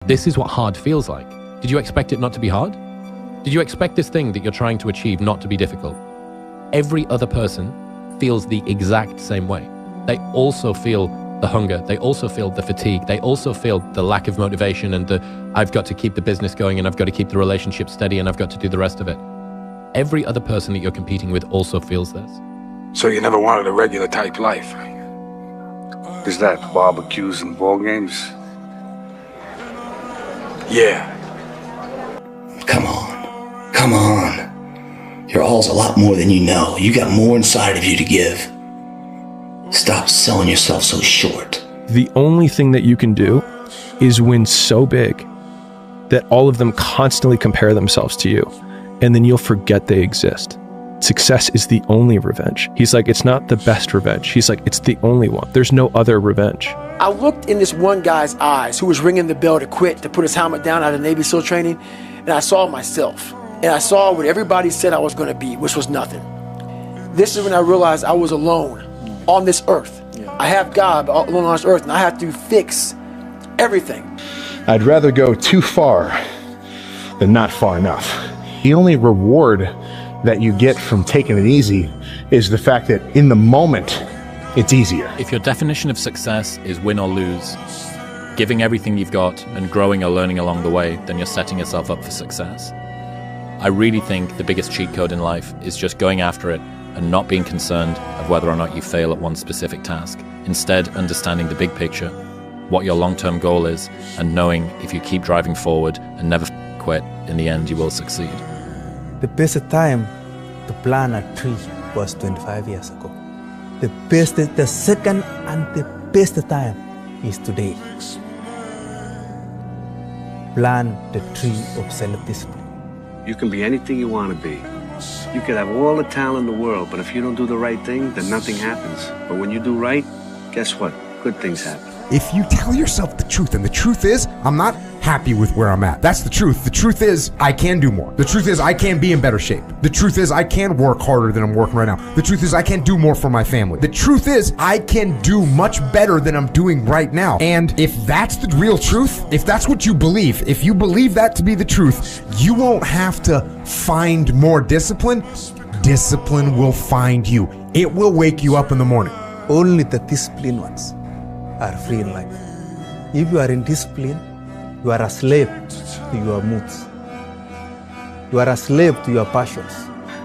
This is what hard feels like. Did you expect it not to be hard? Did you expect this thing that you're trying to achieve not to be difficult? Every other person feels the exact same way. They also feel the hunger. They also feel the fatigue. They also feel the lack of motivation and the, I've got to keep the business going and I've got to keep the relationship steady and I've got to do the rest of it. Every other person that you're competing with also feels this. So you never wanted a regular type life? Is that barbecues and ball games? Yeah. Come on. Come on. Your all's a lot more than you know. You got more inside of you to give. Stop selling yourself so short. The only thing that you can do is win so big that all of them constantly compare themselves to you, and then you'll forget they exist. Success is the only revenge. He's like, it's not the best revenge. He's like, it's the only one. There's no other revenge. I looked in this one guy's eyes who was ringing the bell to quit, to put his helmet down out of Navy SEAL training, and I saw myself. And I saw what everybody said I was going to be, which was nothing. This is when I realized I was alone on this earth. I have God alone on this earth, and I have to fix everything. I'd rather go too far than not far enough. The only reward that you get from taking it easy is the fact that in the moment, it's easier. If your definition of success is win or lose, giving everything you've got and growing or learning along the way, then you're setting yourself up for success. I really think the biggest cheat code in life is just going after it and not being concerned of whether or not you fail at one specific task. Instead, understanding the big picture, what your long-term goal is, and knowing if you keep driving forward and never quit, in the end you will succeed. The best time to plant a tree was 25 years ago. The second and the best time is today. Plant the tree of self-discipline. You can be anything you want to be. You could have all the talent in the world, but if you don't do the right thing, then nothing happens. But when you do right, guess what? Good things happen. If you tell yourself the truth, and the truth is, I'm not happy with where I'm at. That's the truth. The truth is, I can do more. The truth is, I can be in better shape. The truth is, I can work harder than I'm working right now. The truth is, I can do more for my family. The truth is, I can do much better than I'm doing right now. And if that's the real truth, if that's what you believe, if you believe that to be the truth, you won't have to find more discipline. Discipline will find you. It will wake you up in the morning. Only the disciplined ones are free in life. If you are in discipline, you are a slave to your moods. You are a slave to your passions.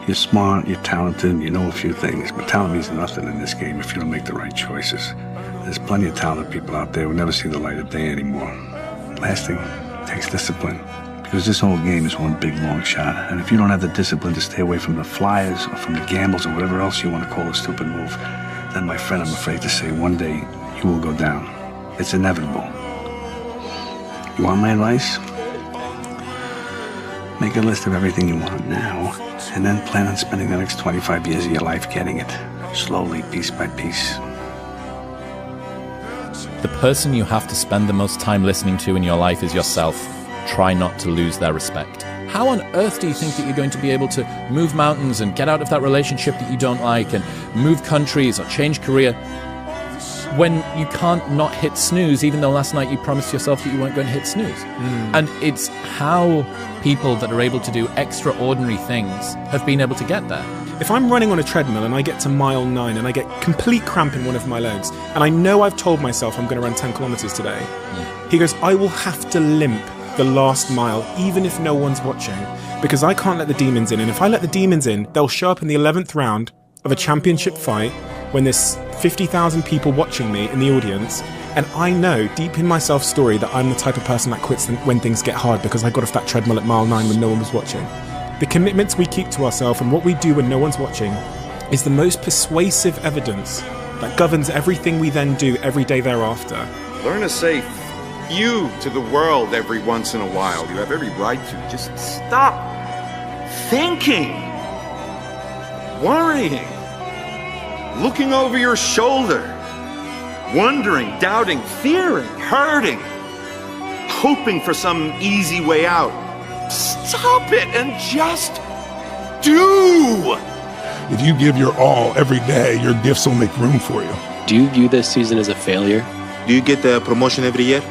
You're smart, you're talented, you know a few things, but talent means nothing in this game if you don't make the right choices. There's plenty of talented people out there who never see the light of day anymore. Last thing, it takes discipline. Because this whole game is one big long shot. And if you don't have the discipline to stay away from the flyers or from the gambles or whatever else you want to call a stupid move, then my friend, I'm afraid to say one day you will go down. It's inevitable. You want my advice? Make a list of everything you want now, and then plan on spending the next 25 years of your life getting it, slowly, piece by piece. The person you have to spend the most time listening to in your life is yourself. Try not to lose their respect. How on earth do you think that you're going to be able to move mountains and get out of that relationship that you don't like and move countries or change career when you can't not hit snooze, even though last night you promised yourself that you weren't going to hit snooze? And it's how people that are able to do extraordinary things have been able to get there. If I'm running on a treadmill and I get to mile 9 and I get complete cramp in one of my legs, and I know I've told myself I'm going to run 10 kilometers today, he goes, I will have to limp the last mile, even if no one's watching, because I can't let the demons in. And if I let the demons in, they'll show up in the 11th round of a championship fight when there's 50,000 people watching me in the audience. And I know deep in my self-story that I'm the type of person that quits when things get hard, because I got off that treadmill at mile 9 when no one was watching. The commitments we keep to ourselves and what we do when no one's watching is the most persuasive evidence that governs everything we then do every day thereafter. Learn to say you to the world every once in a while. You have every right to. Just stop thinking, worrying, looking over your shoulder, wondering, doubting, fearing, hurting, hoping for some easy way out. Stop it and just do. If you give your all every day, your gifts will make room for you. Do you view this season as a failure? Do you get the promotion every year?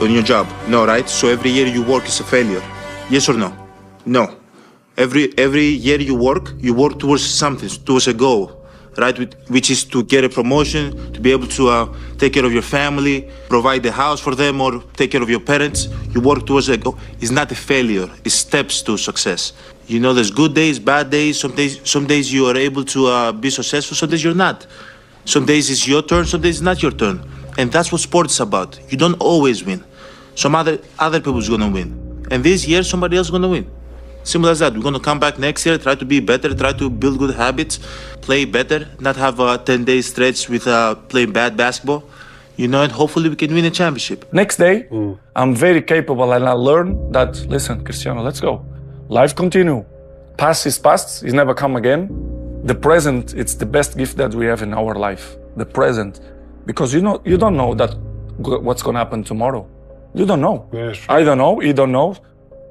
on your job? No, right? So every year you work is a failure. Yes or no? No. Every year you work towards something, towards a goal, right? Which is to get a promotion, to be able to take care of your family, provide the house for them, or take care of your parents. You work towards a goal. It's not a failure. It's steps to success. You know, there's good days, bad days. Some days you are able to be successful. Some days you're not. Some days it's your turn. Some days it's not your turn. And that's what sports is about. You don't always win. Some other people's gonna win. And this year somebody else is gonna win. Simple as that. We're gonna come back next year, try to be better, try to build good habits, play better, not have a 10-day stretch with playing bad basketball, you know, and hopefully we can win a championship. Next day, I'm very capable and I learn that, listen, Cristiano, let's go. Life continue. Past is past, it's never come again. The present, it's the best gift that we have in our life. The present. Because you don't know that what's gonna happen tomorrow. You don't know. Yes. I don't know, you don't know.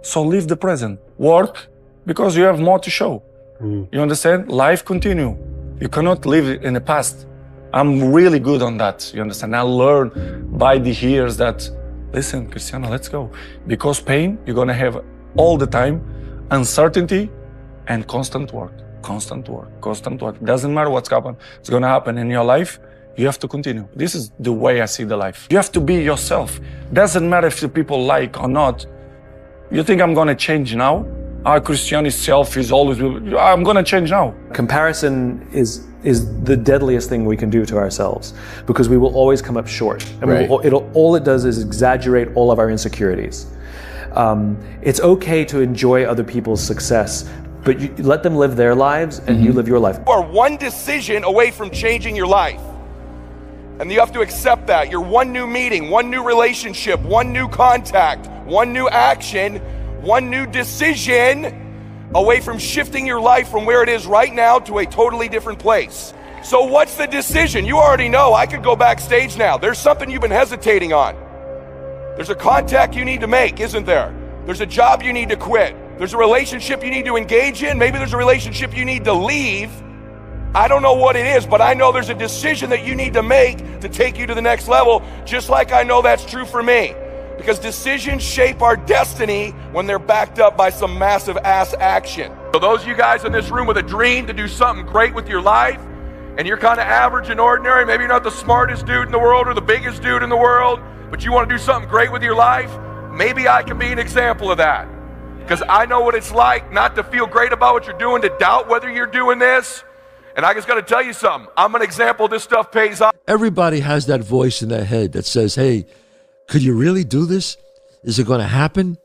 So live the present. Work because you have more to show. You understand? Life continue. You cannot live in the past. I'm really good on that. You understand? I learn by the years that, listen, Cristiano, let's go. Because pain, you're gonna have all the time, uncertainty and constant work. Constant work, constant work. Doesn't matter what's gonna happen in your life. You have to continue. This is the way I see the life. You have to be yourself. Doesn't matter if the people like or not. You think I'm gonna change now? Our Christian self is always, I'm gonna change now. Comparison is the deadliest thing we can do to ourselves because we will always come up short. And all it does is exaggerate all of our insecurities. It's okay to enjoy other people's success, but you let them live their lives and you live your life. You are one decision away from changing your life. And you have to accept that. You're one new meeting, one new relationship, one new contact, one new action, one new decision away from shifting your life from where it is right now to a totally different place. So what's the decision? You already know. I could go backstage now. There's something you've been hesitating on. There's a contact you need to make, isn't there? There's a job you need to quit. There's a relationship you need to engage in. Maybe there's a relationship you need to leave. I don't know what it is, but I know there's a decision that you need to make to take you to the next level, just like I know that's true for me. Because decisions shape our destiny when they're backed up by some massive ass action. So those of you guys in this room with a dream to do something great with your life, and you're kind of average and ordinary, maybe you're not the smartest dude in the world or the biggest dude in the world, but you want to do something great with your life, maybe I can be an example of that. Because I know what it's like not to feel great about what you're doing, to doubt whether you're doing this. And I just got to tell you something. I'm an example. This stuff pays off. Everybody has that voice in their head that says, hey, could you really do this? Is it going to happen?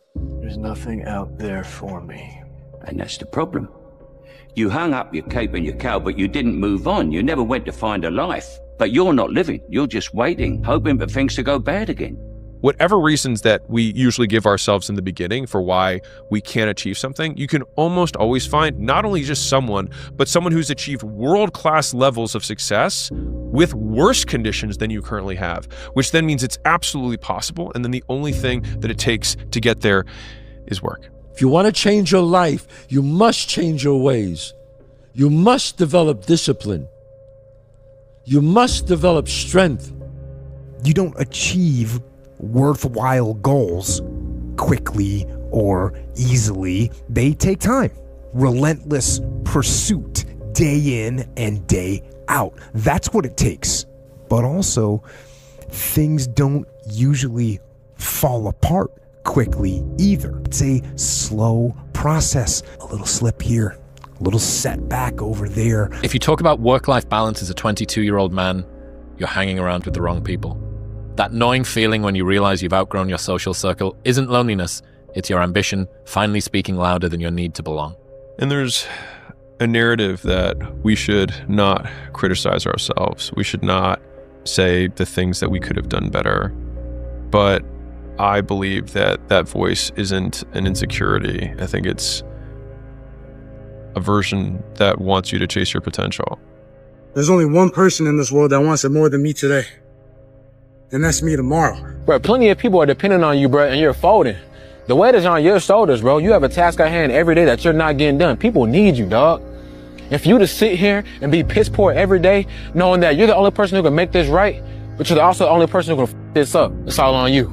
There's nothing out there for me. And that's the problem. You hung up your cape and your cow, but you didn't move on. You never went to find a life. But you're not living. You're just waiting, hoping for things to go bad again. Whatever reasons that we usually give ourselves in the beginning for why we can't achieve something, you can almost always find not only just someone, but someone who's achieved world-class levels of success with worse conditions than you currently have, which then means it's absolutely possible. And then the only thing that it takes to get there is work. If you want to change your life, you must change your ways. You must develop discipline. You must develop strength. You don't achieve worthwhile goals quickly or easily. They take time. Relentless pursuit, day in and day out. That's what it takes. But also, things don't usually fall apart quickly either. It's a slow process. A little slip here, a little setback over there. If you talk about work-life balance as a 22-year-old man, you're hanging around with the wrong people. That gnawing feeling when you realize you've outgrown your social circle isn't loneliness. It's your ambition finally speaking louder than your need to belong. And there's a narrative that we should not criticize ourselves. We should not say the things that we could have done better. But I believe that that voice isn't an insecurity. I think it's a version that wants you to chase your potential. There's only one person in this world that wants it more than me today. And that's me tomorrow. Bro, plenty of people are depending on you, bro, and you're folding. The weight is on your shoulders, bro. You have a task at hand every day that you're not getting done. People need you, dog. If you to sit here and be piss poor every day, knowing that you're the only person who can make this right, but you're also the only person who can f this up, it's all on you.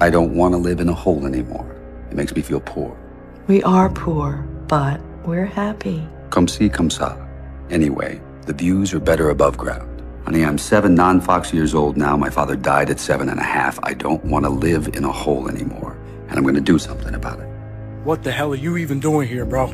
I don't want to live in a hole anymore. It makes me feel poor. We are poor, but we're happy. Comme ci, comme ça. Anyway, the views are better above ground. Honey, I'm 7 non-Fox years old now. My father died at 7.5. I don't want to live in a hole anymore. And I'm going to do something about it. What the hell are you even doing here, bro?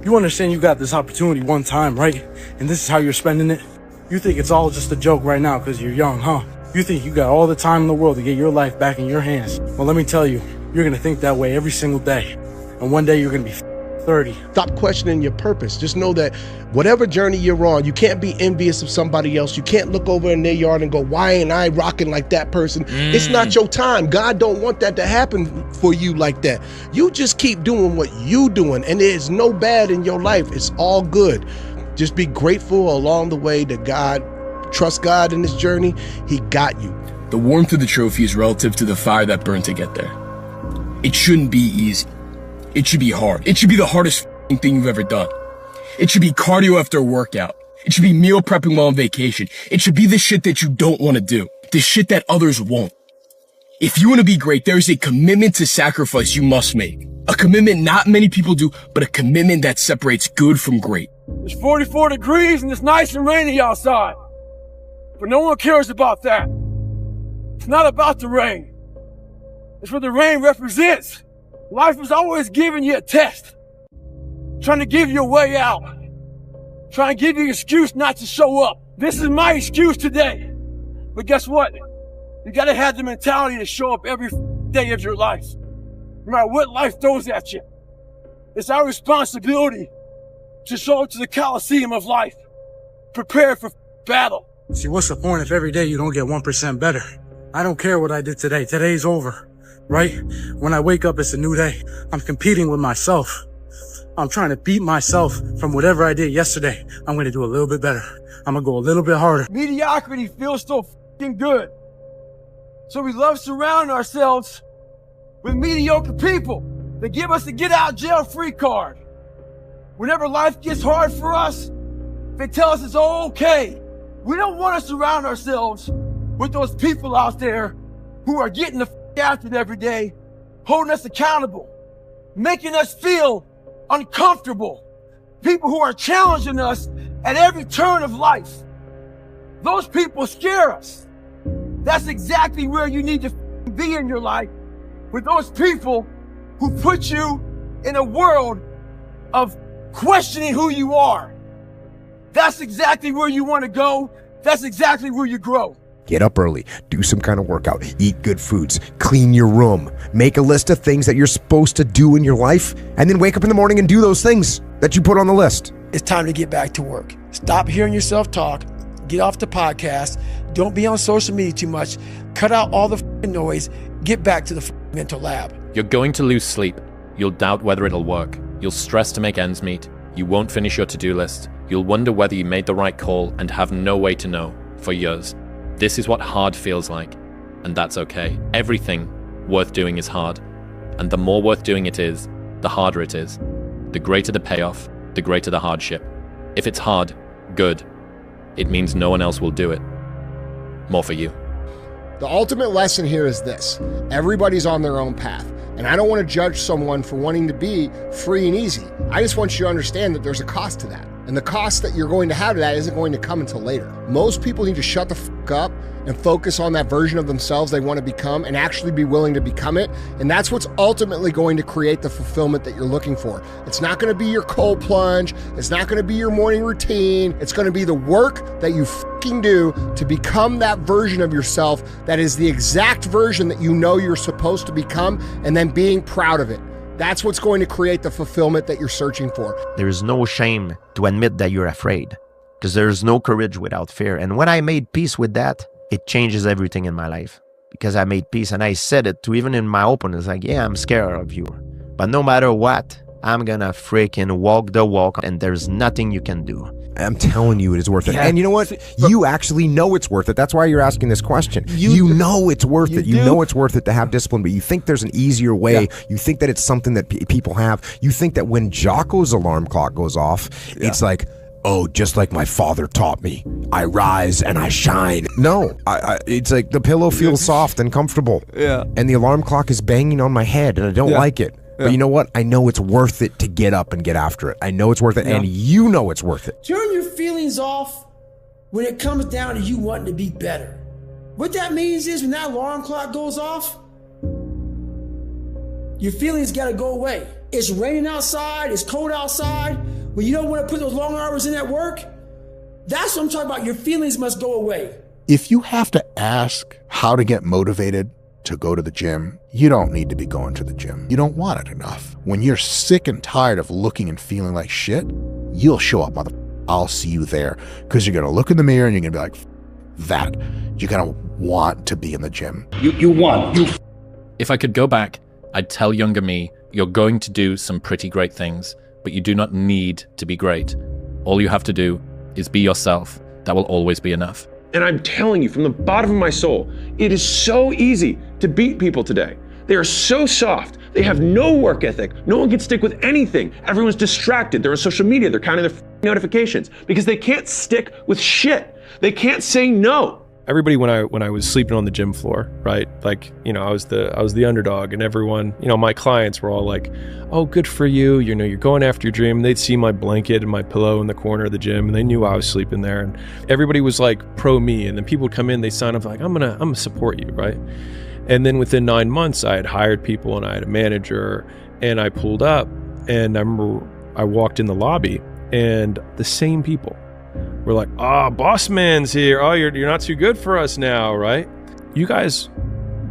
You understand you got this opportunity one time, right? And this is how you're spending it? You think it's all just a joke right now because you're young, huh? You think you got all the time in the world to get your life back in your hands. Well, let me tell you, you're going to think that way every single day. And one day you're going to be 30. Stop questioning your purpose. Just know that whatever journey you're on, you can't be envious of somebody else. You can't look over in their yard and go, why ain't I rocking like that person? It's not your time. God don't want that to happen for you like that. You just keep doing what you doing, and there's no bad in your life. It's all good. Just be grateful along the way that God, trust God in this journey. He got you. The warmth of the trophy is relative to the fire that burned to get there. It shouldn't be easy. It should be hard. It should be the hardest thing you've ever done. It should be cardio after a workout. It should be meal prepping while on vacation. It should be the shit that you don't want to do. The shit that others won't. If you want to be great, there's a commitment to sacrifice you must make. A commitment not many people do, but a commitment that separates good from great. It's 44 degrees and it's nice and rainy outside. But no one cares about that. It's not about the rain. It's what the rain represents. Life is always giving you a test. Trying to give you a way out. Trying to give you an excuse not to show up. This is my excuse today. But guess what? You gotta have the mentality to show up every day of your life. No matter what life throws at you. It's our responsibility to show up to the Coliseum of life. Prepare for battle. See, what's the point if every day you don't get 1% better? I don't care what I did today. Today's over. Right? When I wake up, it's a new day. I'm competing with myself. I'm trying to beat myself from whatever I did yesterday. I'm going to do a little bit better. I'm going to go a little bit harder. Mediocrity feels so fucking good. So we love surrounding ourselves with mediocre people that give us a get out jail free card. Whenever life gets hard for us, they tell us it's okay. We don't want to surround ourselves with those people out there who are getting the after it every day, holding us accountable, making us feel uncomfortable. People who are challenging us at every turn of life. Those people scare us. That's exactly where you need to be in your life, with those people who put you in a world of questioning who you are. That's exactly where you want to go. That's exactly where you grow. Get up early, do some kind of workout, eat good foods, clean your room, make a list of things that you're supposed to do in your life, and then wake up in the morning and do those things that you put on the list. It's time to get back to work. Stop hearing yourself talk. Get off the podcast. Don't be on social media too much. Cut out all the noise. Get back to the mental lab. You're going to lose sleep. You'll doubt whether it'll work. You'll stress to make ends meet. You won't finish your to-do list. You'll wonder whether you made the right call and have no way to know for years. This is what hard feels like, and that's okay. Everything worth doing is hard, and the more worth doing it is, the harder it is. The greater the payoff, the greater the hardship. If it's hard, good. It means no one else will do it. More for you. The ultimate lesson here is this. Everybody's on their own path, and I don't want to judge someone for wanting to be free and easy. I just want you to understand that there's a cost to that. And the cost that you're going to have to that isn't going to come until later. Most people need to shut the fuck up and focus on that version of themselves they want to become and actually be willing to become it. And that's what's ultimately going to create the fulfillment that you're looking for. It's not going to be your cold plunge. It's not going to be your morning routine. It's going to be the work that you fucking do to become that version of yourself that is the exact version that you know you're supposed to become, and then being proud of it. That's what's going to create the fulfillment that you're searching for. There is no shame to admit that you're afraid, because there is no courage without fear. And when I made peace with that, it changes everything in my life, because I made peace and I said it to even in my opponents, like, yeah, I'm scared of you, but no matter what, I'm gonna freaking walk the walk, and there's nothing you can do. I'm telling you, it is worth it. Yeah. And you know what? You actually know it's worth it. That's why you're asking this question. You know it's worth it. You know it's worth it to have discipline, but you think there's an easier way. Yeah. You think that it's something that people have. You think that when Jocko's alarm clock goes off, it's like, oh, just like my father taught me, I rise and I shine. No, it's like the pillow feels soft and comfortable. Yeah. And the alarm clock is banging on my head and I don't like it. Yeah. But you know what? I know it's worth it to get up and get after it. I know it's worth it, and you know it's worth it. Turn your feelings off when it comes down to you wanting to be better. What that means is when that alarm clock goes off, your feelings gotta go away. It's raining outside, it's cold outside, when you don't want to put those long hours in at work, that's what I'm talking about. Your feelings must go away. If you have to ask how to get motivated to go to the gym, you don't need to be going to the gym. You don't want it enough. When you're sick and tired of looking and feeling like shit, you'll show up, I'll see you there. Because you're going to look in the mirror and you're going to be like, that. You're going to want to be in the gym. You want. If I could go back, I'd tell younger me, you're going to do some pretty great things, but you do not need to be great. All you have to do is be yourself. That will always be enough. And I'm telling you from the bottom of my soul, it is so easy to beat people today. They are so soft. They have no work ethic. No one can stick with anything. Everyone's distracted. They're on social media. They're counting their notifications because they can't stick with shit. They can't say no. Everybody, when I was sleeping on the gym floor, right? Like, you know, I was the underdog, and everyone, you know, my clients were all like, "Oh, good for you. You know, you're going after your dream." And they'd see my blanket and my pillow in the corner of the gym, and they knew I was sleeping there. And everybody was like pro me. And then people would come in, they sign up like, "I'm gonna support you," right? And then within 9 months, I had hired people and I had a manager, and I pulled up, and I remember I walked in the lobby, and the same people were like, boss man's here. Oh, you're not too good for us now, right? You guys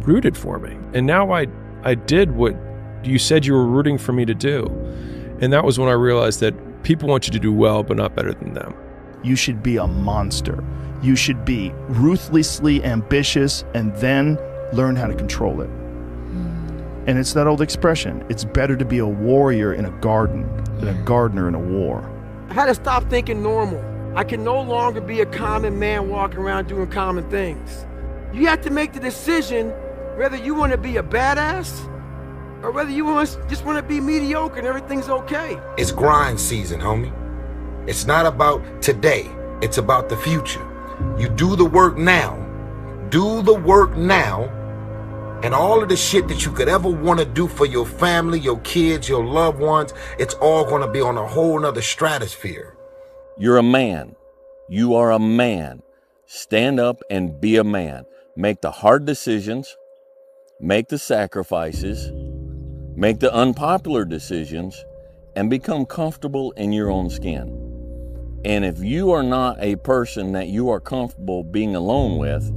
rooted for me. And now I did what you said you were rooting for me to do. And that was when I realized that people want you to do well, but not better than them. You should be a monster. You should be ruthlessly ambitious and then learn how to control it. And it's that old expression, it's better to be a warrior in a garden than a gardener in a war. I had to stop thinking normal. I can no longer be a common man walking around doing common things. You have to make the decision whether you want to be a badass or whether you just want to be mediocre and everything's okay. It's grind season, homie. It's not about today. It's about the future. You do the work now. Do the work now. And all of the shit that you could ever want to do for your family, your kids, your loved ones, it's all going to be on a whole nother stratosphere. You're a man. You are a man. Stand up and be a man. Make the hard decisions. Make the sacrifices. Make the unpopular decisions. And become comfortable in your own skin. And if you are not a person that you are comfortable being alone with,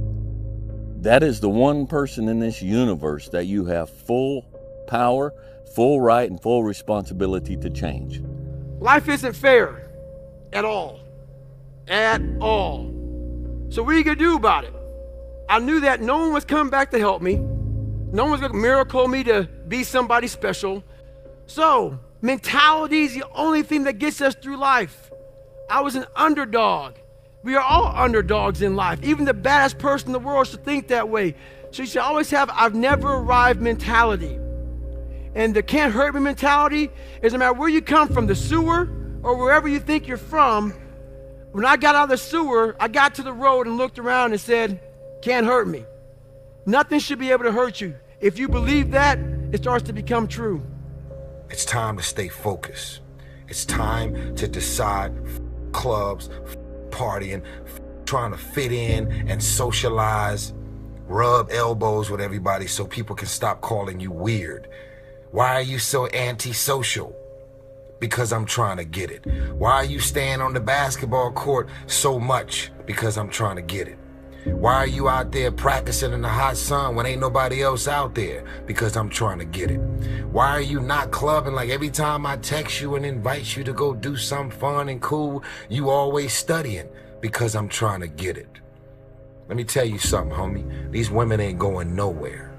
that is the one person in this universe that you have full power, full right, and full responsibility to change. Life isn't fair. At all. At all. So what are you gonna do about it? I knew that no one was coming back to help me. No one was gonna miracle me to be somebody special. So, mentality is the only thing that gets us through life. I was an underdog. We are all underdogs in life. Even the baddest person in the world should think that way. So you should always have I've never arrived mentality. And the can't hurt me mentality is no matter where you come from, the sewer, or wherever you think you're from, when I got out of the sewer, I got to the road and looked around and said, can't hurt me. Nothing should be able to hurt you. If you believe that, it starts to become true. It's time to stay focused. It's time to decide clubs, partying, trying to fit in and socialize, rub elbows with everybody so people can stop calling you weird. Why are you so antisocial? Because I'm trying to get it. Why are you staying on the basketball court so much? Because I'm trying to get it. Why are you out there practicing in the hot sun when ain't nobody else out there? Because I'm trying to get it. Why are you not clubbing like every time I text you and invite you to go do something fun and cool, you always studying? Because I'm trying to get it. Let me tell you something, homie. These women ain't going nowhere.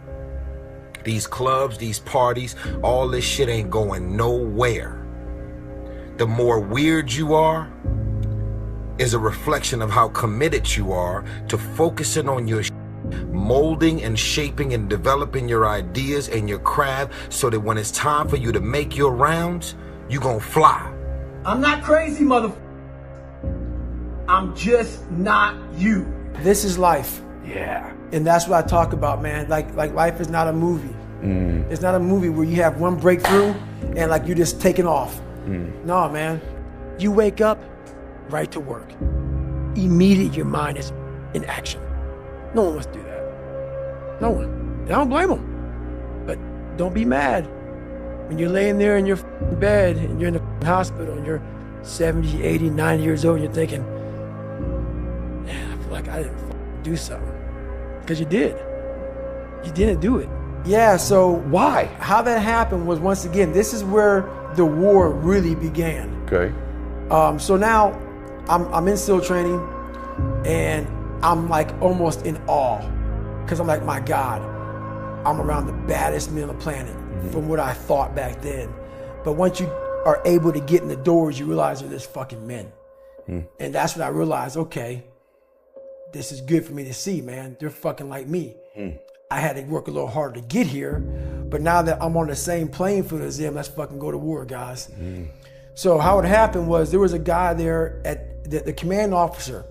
These clubs, these parties, all this shit ain't going nowhere. The more weird you are is a reflection of how committed you are to focusing on your molding and shaping and developing your ideas and your craft so that when it's time for you to make your rounds, you gonna fly. I'm not crazy, motherfucker. I'm just not you. This is life. Yeah. And that's what I talk about, man. Like life is not a movie. It's not a movie where you have one breakthrough and like you're just taking off. No, man. You wake up, right to work. Immediately your mind is in action. No one wants to do that. No one. And I don't blame them. But don't be mad. When you're laying there in your bed and you're in the hospital and you're 70, 80, 90 years old and you're thinking, man, I feel like I didn't do something. Because you did. You didn't do it. Yeah, so why? How that happened was, once again, this is where the war really began. Okay. So now I'm in SEAL training and I'm like almost in awe because I'm like, my God, I'm around the baddest men on the planet from what I thought back then. But once you are able to get in the doors, you realize they're just fucking men. And that's when I realized, okay, this is good for me to see, man. They're fucking like me. I had to work a little harder to get here, but now that I'm on the same playing field as them, let's fucking go to war, guys. So how it happened was there was a guy there at the command officer